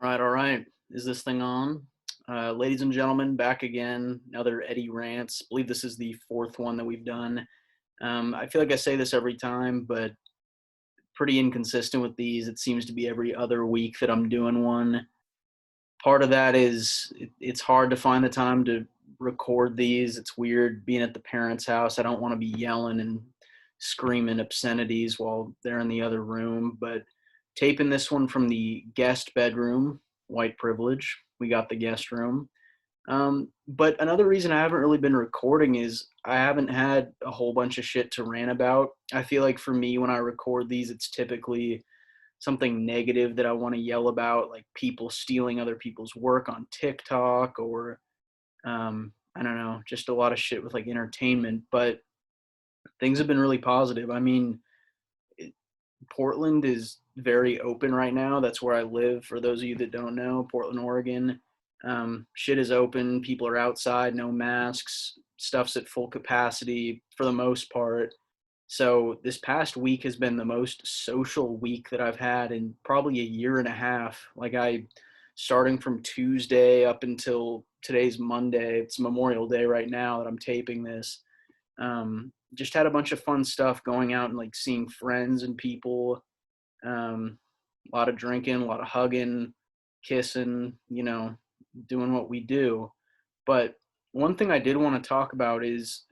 All right. Is this thing on? Ladies and gentlemen, back again. Another Eddie Rants. I believe this is the fourth one that we've done. I feel like I say this every time, but pretty inconsistent with these. It seems to be every other week that I'm doing one. Part of that is it's hard to find the time to record these. It's weird being at the parents' house. I don't want to be yelling and screaming obscenities while they're in the other room, but taping this one from the guest bedroom, white privilege. We got the guest room. But another reason I haven't really been recording is I haven't had a whole bunch of shit to rant about. I feel like for me, when I record these, it's typically something negative that I want to yell about, like people stealing other people's work on TikTok or I don't know, just a lot of shit with like entertainment. But things have been really positive. I mean, it, Portland is very open right now. That's where I live. For those of you that don't know, Portland, Oregon, shit is open. People are outside, no masks. Stuff's at full capacity for the most part. So this past week has been the most social week that I've had in probably a year and a half. Starting from Tuesday up until today's Monday. It's Memorial Day right now that I'm taping this. Just had a bunch of fun stuff going out and like seeing friends and people. A lot of drinking, a lot of hugging, kissing, doing what we do. But one thing I did want to talk about is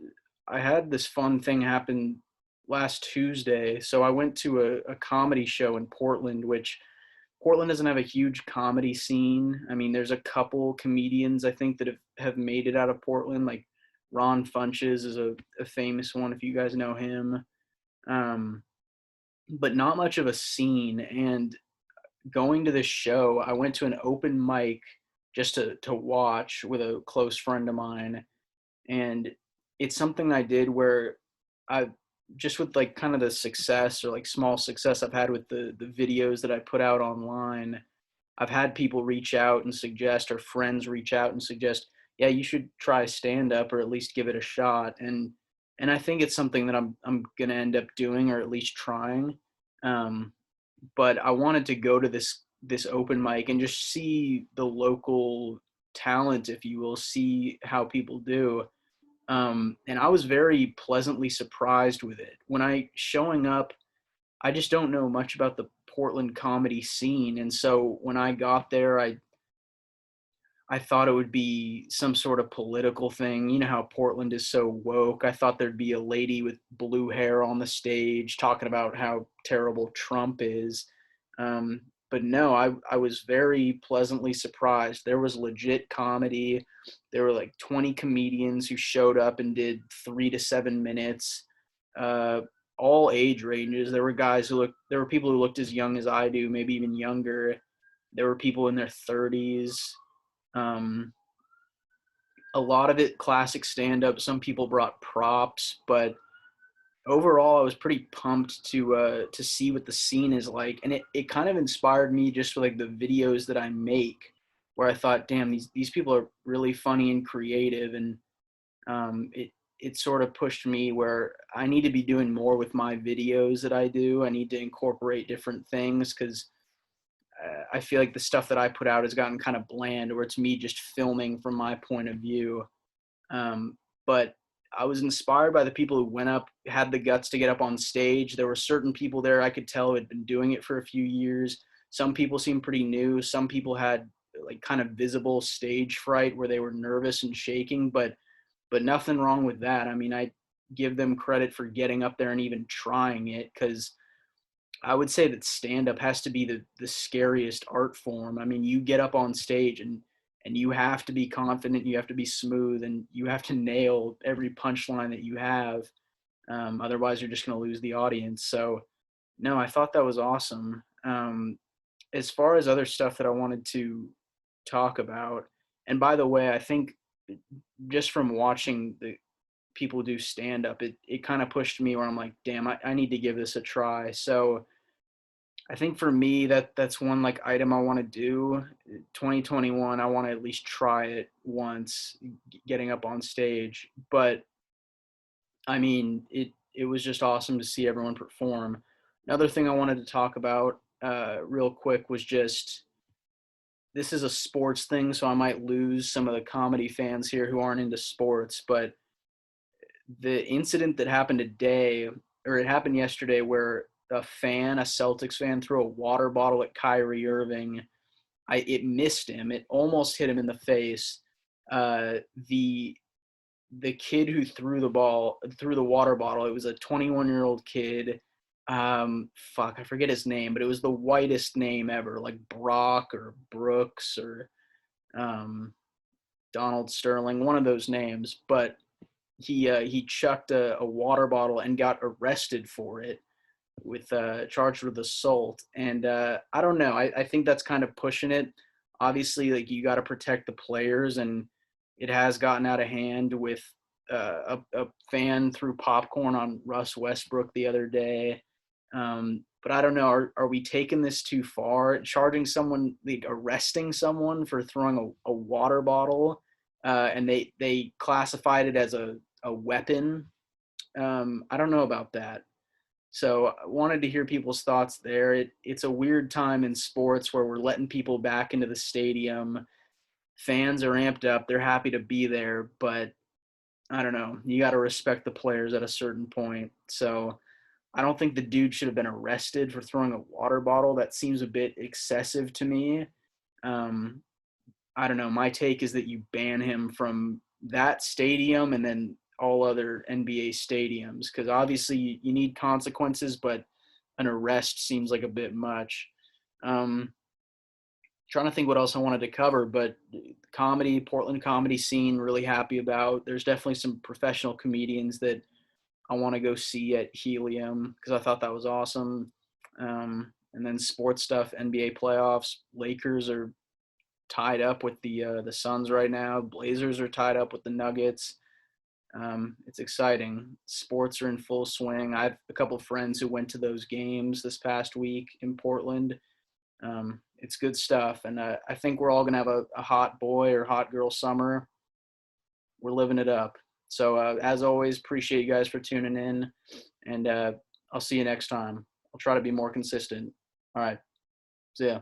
I had this fun thing happen last Tuesday. So I went to a comedy show in Portland, which Portland doesn't have a huge comedy scene. I mean, there's a couple comedians I think that have made it out of Portland. Like Ron Funches is a famous one if you guys know him. Um, but not much of a scene. And going to this show, I went to an open mic just to watch with a close friend of mine, and it's something I did where I just with like kind of the success or like small success I've had with the videos that I put out online, I've had people reach out and suggest, or friends reach out and suggest, yeah, you should try stand up or at least give it a shot. And I think it's something that I'm gonna end up doing or at least trying. Um, but I wanted to go to this open mic and just see the local talent, if you will, see how people do. And I was very pleasantly surprised with it. When I showing up, I just don't know much about the Portland comedy scene, and so when I got there, I thought it would be some sort of political thing. You know how Portland is so woke. I thought there'd be a lady with blue hair on the stage talking about how terrible Trump is. Um, but no, I was very pleasantly surprised. There was legit comedy. There were like 20 comedians who showed up and did 3 to 7 minutes, uh, all age ranges. There were people who looked as young as I do, maybe even younger. There were people in their 30s. Um, a lot of it classic stand up. Some people brought props, but overall, I was pretty pumped to see what the scene is like, and it kind of inspired me just for like the videos that I make, where I thought, damn, these people are really funny and creative, and it sort of pushed me where I need to be doing more with my videos that I do. I need to incorporate different things because I feel like the stuff that I put out has gotten kind of bland, where it's me just filming from my point of view. But I was inspired by the people who went up, had the guts to get up on stage. There were certain people there I could tell had been doing it for a few years. Some people seemed pretty new. Some people had like kind of visible stage fright where they were nervous and shaking, but nothing wrong with that. I mean, I give them credit for getting up there and even trying it, because I would say that stand up has to be the scariest art form. I mean, you get up on stage and you have to be confident, you have to be smooth, and you have to nail every punchline that you have. Otherwise, you're just going to lose the audience. So, no, I thought that was awesome. As far as other stuff that I wanted to talk about, and by the way, I think just from watching the people do stand up, it kind of pushed me where I'm like, damn, I need to give this a try. So I think for me that's one like item I want to do. 2021, I want to at least try it once, getting up on stage. But I mean, it was just awesome to see everyone perform. Another thing I wanted to talk about real quick was just this is a sports thing, so I might lose some of the comedy fans here who aren't into sports, but the incident that happened today, or it happened yesterday, where a Celtics fan, threw a water bottle at Kyrie Irving. It missed him. It almost hit him in the face. Uh, the the kid who threw the water bottle. It was a 21-year-old kid. I forget his name, but it was the whitest name ever, like Brock or Brooks or um, Donald Sterling, one of those names. But he chucked a water bottle and got arrested for it, with charged with assault. And I don't know. I think that's kind of pushing it. Obviously, like, you got to protect the players, and it has gotten out of hand with a fan threw popcorn on Russ Westbrook the other day. But I don't know. Are we taking this too far? Charging someone, like arresting someone for throwing a water bottle, and they classified it as a weapon. I don't know about that. So I wanted to hear people's thoughts there. It's a weird time in sports where we're letting people back into the stadium. Fans are amped up. They're happy to be there, but I don't know. You got to respect the players at a certain point. So I don't think the dude should have been arrested for throwing a water bottle. That seems a bit excessive to me. Um, I don't know. My take is that you ban him from that stadium and then all other NBA stadiums, because obviously you need consequences, but an arrest seems like a bit much. Um, Trying to think what else I wanted to cover, but comedy, Portland comedy scene, really happy about. There's definitely some professional comedians that I want to go see at Helium because I thought that was awesome. And then sports stuff, NBA playoffs. Lakers are tied up with the Suns right now. Blazers are tied up with the Nuggets. It's exciting. Sports are in full swing. I have a couple of friends who went to those games this past week in Portland. It's good stuff, and I think we're all gonna have a hot boy or hot girl summer. We're living it up. So as always, appreciate you guys for tuning in, and I'll see you next time. I'll try to be more consistent. All right, see ya.